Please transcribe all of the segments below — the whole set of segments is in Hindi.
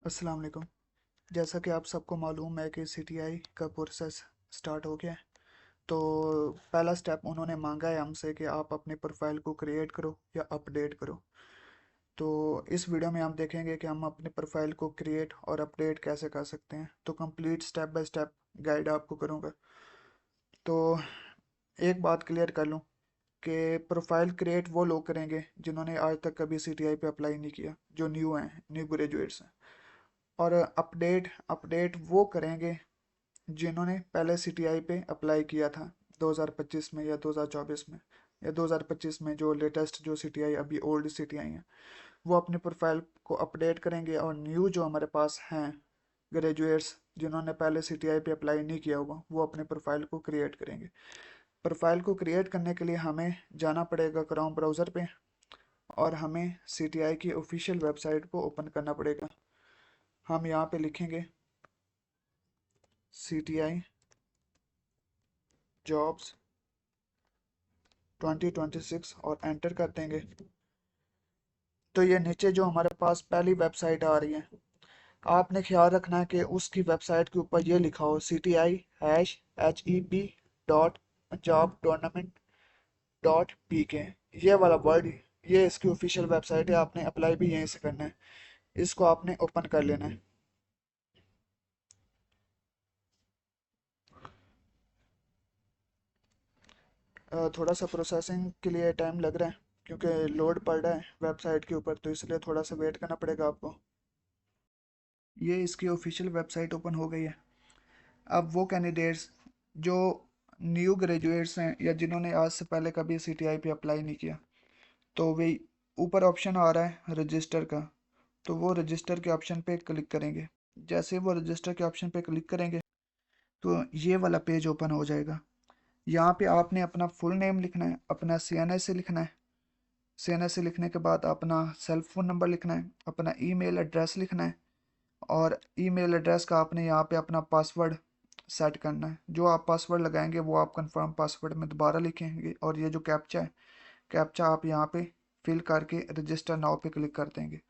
अस्सलाम वालेकुम। जैसा कि आप सबको मालूम है कि सीटीआई का प्रोसेस स्टार्ट हो गया है। तो पहला स्टेप उन्होंने मांगा है हमसे कि आप अपने प्रोफाइल को क्रिएट करो या अपडेट करो। तो इस वीडियो में हम देखेंगे कि हम अपने प्रोफाइल को क्रिएट और अपडेट कैसे कर सकते हैं। तो complete step by step guide आपको करूँगा। तो एक बात क्लियर कर लूँ कि प्रोफाइल क्रिएट वो लोग करेंगे जिन्होंने आज तक कभी सीटीआई पे अप्लाई नहीं किया, जो न्यू हैं, न्यू ग्रेजुएट्स हैं। और अपडेट अपडेट वो करेंगे जिन्होंने पहले सीटीआई पे अप्लाई किया था 2025 में या 2024 में या 2025 में। जो लेटेस्ट जो सीटीआई अभी ओल्ड सीटीआई हैं, वो अपने प्रोफाइल को अपडेट करेंगे। और न्यू जो हमारे पास हैं ग्रेजुएट्स जिन्होंने पहले सीटीआई पे अप्लाई नहीं किया हुआ, वो अपने प्रोफाइल को क्रिएट करेंगे। प्रोफाइल को क्रिएट करने के लिए हमें जाना पड़ेगा क्रोम ब्राउज़र पे, और हमें सीटीआई की ऑफिशियल वेबसाइट को ओपन करना पड़ेगा। हम यहाँ पे लिखेंगे सीटीआई जॉब्स 2026 और एंटर कर देंगे। तो ये नीचे जो हमारे पास पहली वेबसाइट आ रही है, आपने ख्याल रखना है कि उसकी वेबसाइट के ऊपर ये लिखा हो CTI-HEP.jobtournament.pk। ये वाला वर्ड, ये इसकी ऑफिशियल वेबसाइट है। आपने अप्लाई भी यहीं से करना है। इसको आपने ओपन कर लेना है। थोड़ा सा प्रोसेसिंग के लिए टाइम लग रहा है क्योंकि लोड पड़ रहा है वेबसाइट के ऊपर, तो इसलिए थोड़ा सा वेट करना पड़ेगा आपको। ये इसकी ऑफिशियल वेबसाइट ओपन हो गई है। अब वो कैंडिडेट्स जो न्यू ग्रेजुएट्स हैं या जिन्होंने आज से पहले कभी सीटीआई पे अप्लाई नहीं किया, तो वे ऊपर ऑप्शन आ रहा है रजिस्टर का, तो वो रजिस्टर के ऑप्शन पे क्लिक करेंगे। जैसे वो रजिस्टर के ऑप्शन पे क्लिक करेंगे तो ये वाला पेज ओपन हो जाएगा। यहाँ पे आपने अपना फुल नेम लिखना है, अपना सीएनएसए लिखना है। सीएनएसए लिखने के बाद अपना सेल फोन नंबर लिखना है, अपना ईमेल एड्रेस लिखना है। और ईमेल एड्रेस का आपने यहाँ पे अपना पासवर्ड सेट करना है। जो आप पासवर्ड लगाएंगे वो आप कंफर्म पासवर्ड में दोबारा लिखेंगे, और ये जो कैप्चा है, कैप्चा आप यहाँ पे फिल करके रजिस्टर नाउ पे क्लिक कर देंगे।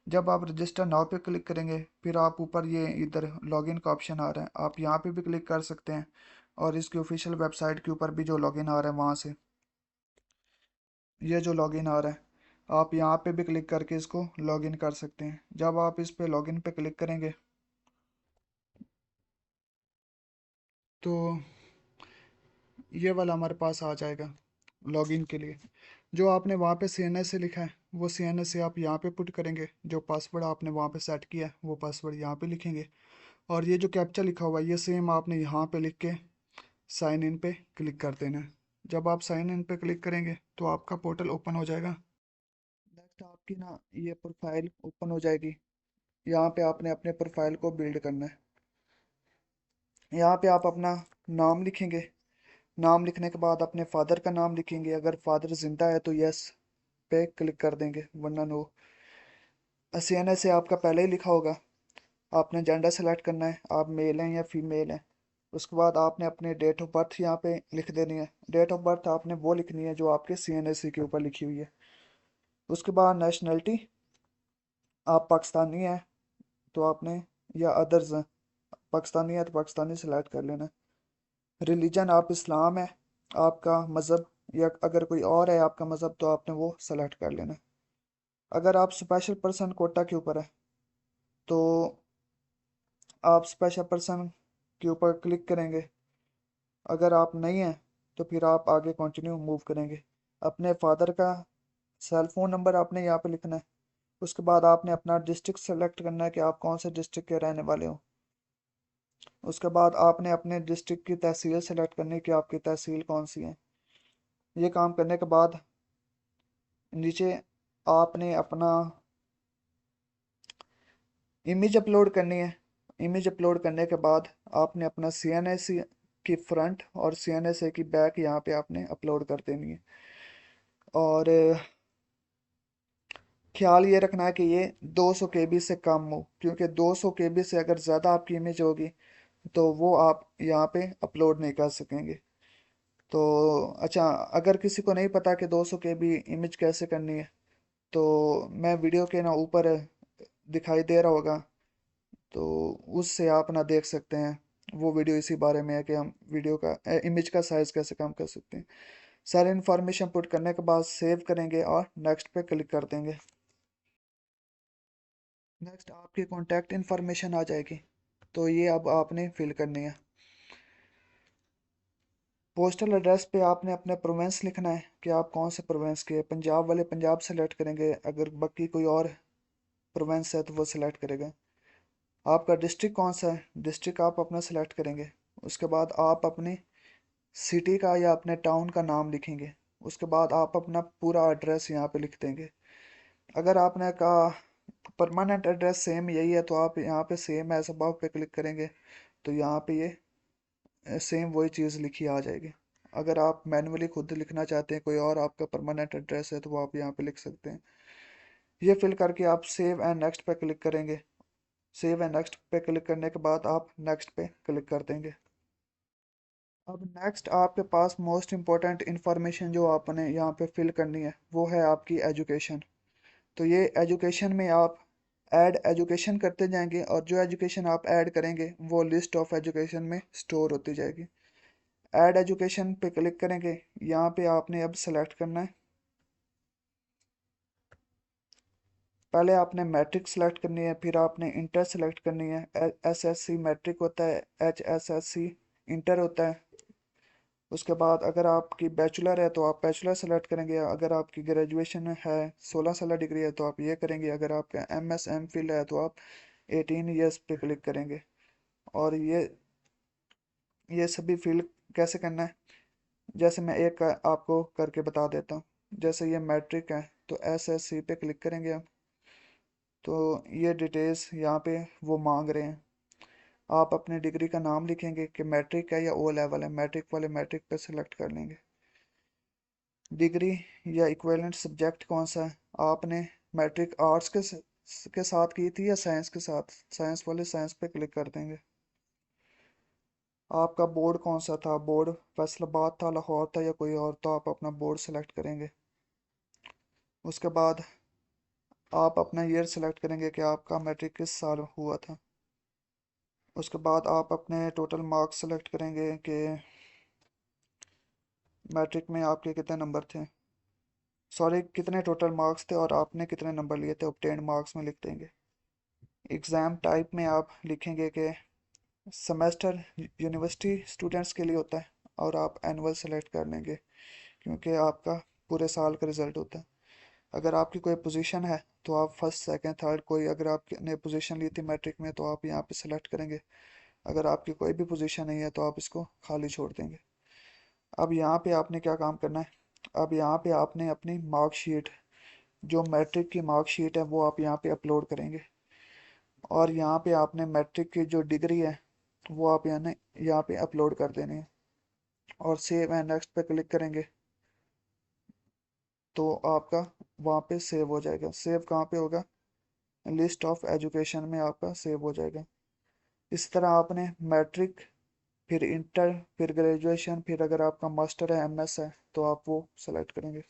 जब आप रजिस्टर नाउ पे क्लिक करेंगे, फिर आप ऊपर ये इधर लॉगिन का ऑप्शन आ रहा है, आप यहाँ पे भी क्लिक कर सकते हैं। और इसकी ऑफिशियल वेबसाइट के ऊपर भी जो लॉगिन आ रहा है वहाँ से, ये जो लॉगिन आ रहा है, आप यहाँ पे भी क्लिक करके इसको लॉगिन कर सकते हैं। जब आप इस पे लॉगिन पे क्लिक करेंगे तो ये वाला हमारे पास आ जाएगा लॉगिन के लिए। जो आपने वहाँ पे CNS से लिखा है, वो CNS से आप यहाँ पे पुट करेंगे। जो पासवर्ड आपने वहाँ पे सेट किया है, वो पासवर्ड यहाँ पे लिखेंगे। और ये जो कैप्चा लिखा हुआ है, ये सेम आपने यहाँ पे लिख के साइन इन पे क्लिक कर देना है। जब आप साइन इन पे क्लिक करेंगे तो आपका पोर्टल ओपन हो जाएगा। नेक्स्ट आपकी ना ये प्रोफाइल ओपन हो जाएगी। यहाँ पे आपने अपने प्रोफाइल को बिल्ड करना है। यहाँ पे आप अपना नाम लिखेंगे। नाम लिखने के बाद अपने फादर का नाम लिखेंगे। अगर फादर जिंदा है तो यस पे क्लिक कर देंगे, वरना नो। सीएनए से आपका पहले ही लिखा होगा। आपने जेंडर सेलेक्ट करना है, आप मेल हैं या फीमेल हैं। उसके बाद आपने अपने डेट ऑफ बर्थ यहाँ पे लिख देनी है। डेट ऑफ बर्थ आपने वो लिखनी है जो आपके सीएनएसी के ऊपर लिखी हुई है। उसके बाद नेशनलिटी, आप पाकिस्तानी हैं तो आपने, या अदर्स हैं, पाकिस्तानी है तो पाकिस्तानी सेलेक्ट कर लेना। रिलीजन आप इस्लाम है आपका मज़हब, या अगर कोई और है आपका मज़हब तो आपने वो सेलेक्ट कर लेना। अगर आप स्पेशल पर्सन कोटा के ऊपर है तो आप स्पेशल पर्सन के ऊपर क्लिक करेंगे। अगर आप नहीं हैं तो फिर आप आगे कंटिन्यू मूव करेंगे। अपने फादर का सेल फोन नंबर आपने यहाँ पे लिखना है। उसके बाद आपने अपना डिस्ट्रिक्ट सेलेक्ट करना है कि आप कौन से डिस्ट्रिक्ट के रहने वाले हो। उसके बाद आपने अपने डिस्ट्रिक्ट की तहसील सेलेक्ट करनी है कि आपकी तहसील कौन सी है। ये काम करने के बाद नीचे आपने अपना इमेज अपलोड करनी है। इमेज अपलोड करने के बाद आपने अपना CNSE की फ्रंट और CNSE की बैक यहाँ पे आपने अपलोड कर देनी है। और ख्याल ये रखना है कि ये 200 KB से कम हो, क्योंकि 200 KB से अगर ज़्यादा आपकी इमेज होगी तो वो आप यहाँ पे अपलोड नहीं कर सकेंगे। तो अच्छा, अगर किसी को नहीं पता कि 200 KB इमेज कैसे करनी है, तो मैं वीडियो के ना ऊपर दिखाई दे रहा होगा, तो उससे आप ना देख सकते हैं। वो वीडियो इसी बारे में है कि हम वीडियो का इमेज का साइज़ कैसे कम कर सकते हैं। सारी इन्फॉर्मेशन पुट करने के बाद सेव करेंगे और नेक्स्ट पे क्लिक कर देंगे। नेक्स्ट आपकी कॉन्टैक्ट इन्फॉर्मेशन आ जाएगी, तो ये अब आपने फिल करनी है। पोस्टल एड्रेस पे आपने अपने प्रोवेंस लिखना है कि आप कौन से प्रोवेंस के। पंजाब वाले पंजाब सेलेक्ट करेंगे, अगर बाकी कोई और प्रोवेंस है तो वो सिलेक्ट करेगा। आपका डिस्ट्रिक्ट कौन सा है, डिस्ट्रिक्ट आप अपना सेलेक्ट करेंगे। उसके बाद आप अपनी सिटी का या अपने टाउन का नाम लिखेंगे। उसके बाद आप अपना पूरा एड्रेस यहाँ पे लिख देंगे। अगर आपने कहा परमानेंट एड्रेस सेम यही है, तो आप यहाँ पे सेम एज अबव पे क्लिक करेंगे, तो यहाँ पे ये सेम वही चीज़ लिखी आ जाएगी। अगर आप मैन्युअली खुद लिखना चाहते हैं कोई और आपका परमानेंट एड्रेस है, तो वो आप यहाँ पे लिख सकते हैं। ये फिल करके आप सेव एंड नेक्स्ट पे क्लिक करेंगे। सेव एंड नेक्स्ट पे क्लिक करने के बाद आप नेक्स्ट पे क्लिक कर देंगे। अब नेक्स्ट आपके पास मोस्ट इम्पॉर्टेंट इंफॉर्मेशन जो आपने यहाँ पे फिल करनी है वो है आपकी एजुकेशन। तो ये एजुकेशन में आप ऐड एजुकेशन करते जाएंगे और जो एजुकेशन आप ऐड करेंगे वो लिस्ट ऑफ एजुकेशन में स्टोर होती जाएगी। ऐड एजुकेशन पे क्लिक करेंगे। यहाँ पे आपने अब सेलेक्ट करना है। पहले आपने मैट्रिक सेलेक्ट करनी है, फिर आपने इंटर सेलेक्ट करनी है। एसएससी मैट्रिक होता है, एचएसएससी इंटर होता है। उसके बाद अगर आपकी बैचलर है तो आप बैचलर सेलेक्ट करेंगे। अगर आपकी ग्रेजुएशन है 16 साल डिग्री है तो आप ये करेंगे। अगर आपका एमएस एम फिल है तो आप 18 ईयर्स पे क्लिक करेंगे। और ये सभी फिल कैसे करना है, जैसे मैं एक आपको करके बता देता हूँ। जैसे ये मैट्रिक है तो एसएससी पे क्लिक करेंगे हम। तो ये डिटेल्स यहाँ पे वो मांग रहे हैं। आप अपने डिग्री का नाम लिखेंगे कि मैट्रिक है या ओ लेवल है। मैट्रिक वाले मैट्रिक पे सेलेक्ट कर लेंगे। डिग्री या इक्विवेलेंट सब्जेक्ट कौन सा है, आपने मैट्रिक आर्ट्स के साथ की थी या साइंस के साथ। साइंस वाले साइंस पे क्लिक कर देंगे। आपका बोर्ड कौन सा था, बोर्ड फैसलाबाद था, लाहौर था या कोई और, तो आप अपना बोर्ड सेलेक्ट करेंगे। उसके बाद आप अपना ईयर सेलेक्ट करेंगे कि आपका मैट्रिक किस साल हुआ था। उसके बाद आप अपने टोटल मार्क्स सेलेक्ट करेंगे कि मैट्रिक में आपके कितने नंबर थे, सॉरी कितने टोटल मार्क्स थे और आपने कितने नंबर लिए थे, ऑब्टेन्ड मार्क्स में लिख देंगे। एग्ज़ाम टाइप में आप लिखेंगे कि सेमेस्टर यूनिवर्सिटी स्टूडेंट्स के लिए होता है, और आप एनुअल सेलेक्ट कर लेंगे क्योंकि आपका पूरे साल का रिजल्ट होता है। अगर आपकी कोई पोजीशन है तो आप फर्स्ट सेकंड थर्ड कोई, अगर आपने पोजीशन ली थी मैट्रिक में तो आप यहाँ पे सेलेक्ट करेंगे। अगर आपकी कोई भी पोजीशन नहीं है तो आप इसको खाली छोड़ देंगे। अब यहाँ पे आपने क्या काम करना है, अब यहाँ पे आपने अपनी मार्कशीट, जो मैट्रिक की मार्कशीट है वो आप यहाँ पे अपलोड करेंगे। और यहाँ पे आपने मैट्रिक की जो डिग्री है वो आप यहाँ पे अपलोड कर देनी है। और सेव एंड नेक्स्ट पे क्लिक करेंगे तो आपका वहाँ पे सेव हो जाएगा। सेव कहाँ पे होगा, लिस्ट ऑफ एजुकेशन में आपका सेव हो जाएगा। इस तरह आपने मैट्रिक, फिर इंटर, फिर ग्रेजुएशन, फिर अगर आपका मास्टर है एमएस है तो आप वो सेलेक्ट करेंगे।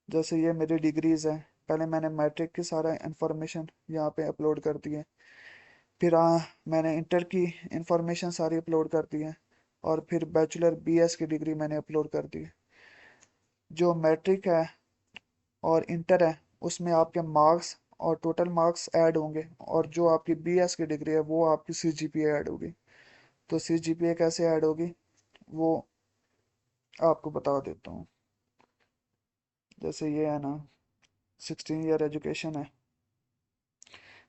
जैसे ये मेरी डिग्रीज है, पहले मैंने मैट्रिक की सारा इन्फॉर्मेशन यहाँ पे अपलोड कर दी है। फिर मैंने इंटर की इंफॉर्मेशन सारी अपलोड कर दी है। और फिर बैचलर बीएस की डिग्री मैंने अपलोड कर दी है। जो मैट्रिक है और इंटर है उसमें आपके मार्क्स और टोटल मार्क्स ऐड होंगे, और जो आपकी बीएस की डिग्री है वो आपकी सीजीपीए ऐड होगी। तो सीजीपीए कैसे ऐड होगी वो आपको बता देता हूँ। जैसे ये है ना, 16 ईयर एजुकेशन है,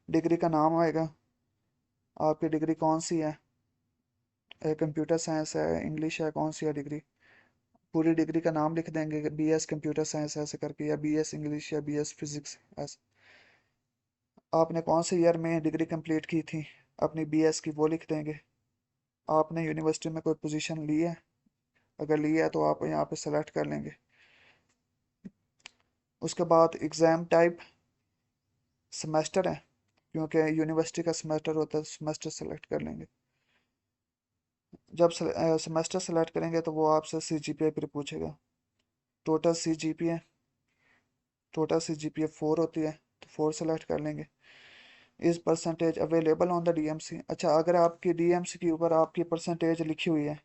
डिग्री का नाम आएगा, आपकी डिग्री कौन सी है, कंप्यूटर साइंस है, इंग्लिश है, कौन सी है डिग्री, पूरी डिग्री का नाम लिख देंगे, बीएस कंप्यूटर साइंस ऐसे करके, या बीएस इंग्लिश या बीएस फिजिक्स ऐसे। आपने कौन से ईयर में डिग्री कंप्लीट की थी अपनी बीएस की वो लिख देंगे। आपने यूनिवर्सिटी में कोई पोजीशन ली है, अगर ली है तो आप यहाँ पे सेलेक्ट कर लेंगे। उसके बाद एग्ज़ाम टाइप सेमेस्टर है, क्योंकि यूनिवर्सिटी का सेमेस्टर होता है, सेमेस्टर सेलेक्ट कर लेंगे। जब सेमेस्टर सेलेक्ट करेंगे तो वो आपसे सीजीपीए फिर पूछेगा। टोटल सीजीपीए 4 होती है तो 4 सेलेक्ट कर लेंगे। Is percentage available on the DMC. अच्छा, अगर आपकी डीएमसी के ऊपर आपकी परसेंटेज लिखी हुई है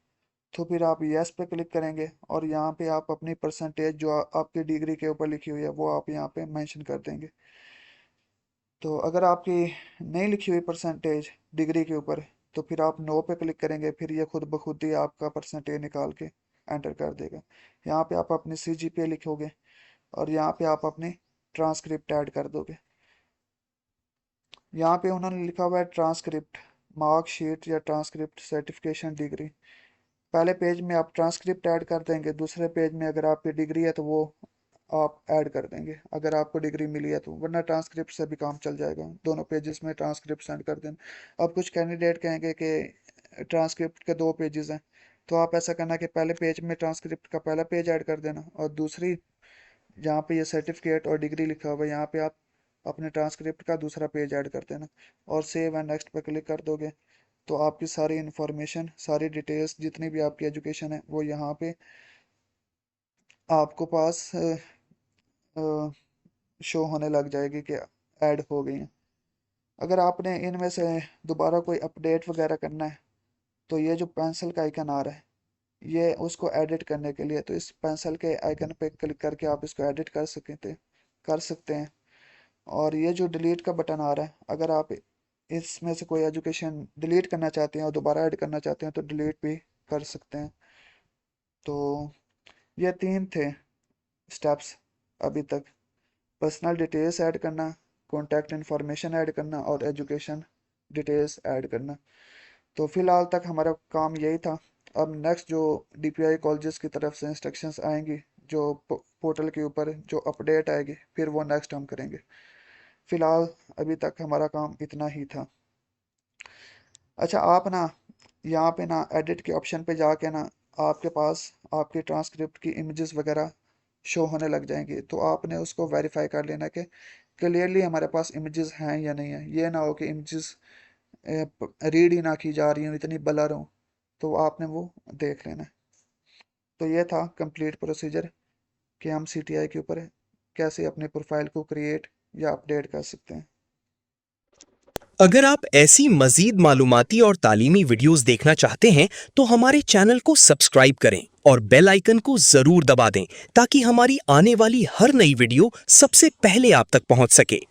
तो फिर आप यस पे क्लिक करेंगे और यहाँ पे आप अपनी परसेंटेज जो आपकी डिग्री के ऊपर लिखी हुई है वो आप यहाँ पे मेंशन कर देंगे। तो अगर आपकी नहीं लिखी हुई परसेंटेज डिग्री के ऊपर तो फिर आप नो पे क्लिक करेंगे, फिर ये खुद ब खुद ही आपका परसेंटेज निकाल के एंटर कर देगा। यहाँ पे आप अपनी सीजीपीए लिखोगे और यहाँ पे आप अपनी ट्रांसक्रिप्ट ऐड कर दोगे। यहाँ पे उन्होंने लिखा हुआ है ट्रांसक्रिप्ट मार्कशीट या ट्रांसक्रिप्ट सर्टिफिकेशन डिग्री। पहले पेज में आप ट्रांसक्रिप्ट ऐड कर देंगे, दूसरे पेज में अगर आपकी डिग्री है तो वो आप ऐड कर देंगे अगर आपको डिग्री मिली है तो, वरना ट्रांसक्रिप्ट से भी काम चल जाएगा। दोनों पेजेस में ट्रांसक्रिप्ट सेंड कर देना। अब कुछ कैंडिडेट कहेंगे कि ट्रांसक्रिप्ट के 2 पेजेस हैं, तो आप ऐसा करना कि पहले पेज में ट्रांसक्रिप्ट का पहला पेज ऐड कर देना और दूसरी जहाँ पे ये सर्टिफिकेट और डिग्री लिखा हुआ है यहाँ पे आप अपने ट्रांसक्रिप्ट का दूसरा पेज ऐड कर देना और सेव एंड नेक्स्ट पे क्लिक कर दोगे तो आपकी सारी इन्फॉर्मेशन, सारी डिटेल्स जितनी भी आपकी एजुकेशन है वो यहाँ पे आपको पास शो होने लग जाएगी कि ऐड हो गई हैं। अगर आपने इनमें से दोबारा कोई अपडेट वगैरह करना है तो ये जो पेंसिल का आइकन आ रहा है ये उसको एडिट करने के लिए, तो इस पेंसिल के आइकन पे क्लिक करके आप इसको एडिट कर सकते हैं। और ये जो डिलीट का बटन आ रहा है, अगर आप इसमें से कोई एजुकेशन डिलीट करना चाहते हैं और दोबारा ऐड करना चाहते हैं तो डिलीट भी कर सकते हैं। तो ये 3 थे स्टेप्स अभी तक: पर्सनल डिटेल्स ऐड करना, कॉन्टैक्ट इन्फॉर्मेशन ऐड करना और एजुकेशन डिटेल्स ऐड करना। तो फिलहाल तक हमारा काम यही था। अब नेक्स्ट जो डीपीआई कॉलेजेस की तरफ से इंस्ट्रक्शंस आएंगी जो पोर्टल के ऊपर जो अपडेट आएगी फिर वो नेक्स्ट हम करेंगे। फिलहाल अभी तक हमारा काम इतना ही था। अच्छा, आप ना यहाँ पे ना एडिट के ऑप्शन पे जाके ना आपके पास आपके ट्रांसक्रिप्ट की इमेजेस वगैरह शो होने लग जाएंगी, तो आपने उसको वेरीफाई कर लेना कि क्लियरली हमारे पास इमेजेस हैं या नहीं है। ये ना हो कि इमेजेस रीड ही ना की जा रही हूँ, इतनी ब्लर हो, तो आपने वो देख लेना है। तो ये था कंप्लीट प्रोसीजर कि हम सीटीआई के ऊपर कैसे अपने प्रोफाइल को क्रिएट या अपडेट कर सकते हैं। अगर आप ऐसी मजीद मालूमाती और तालीमी वीडियोस देखना चाहते हैं तो हमारे चैनल को सब्सक्राइब करें और बेल आइकन को जरूर दबा दें ताकि हमारी आने वाली हर नई वीडियो सबसे पहले आप तक पहुंच सके।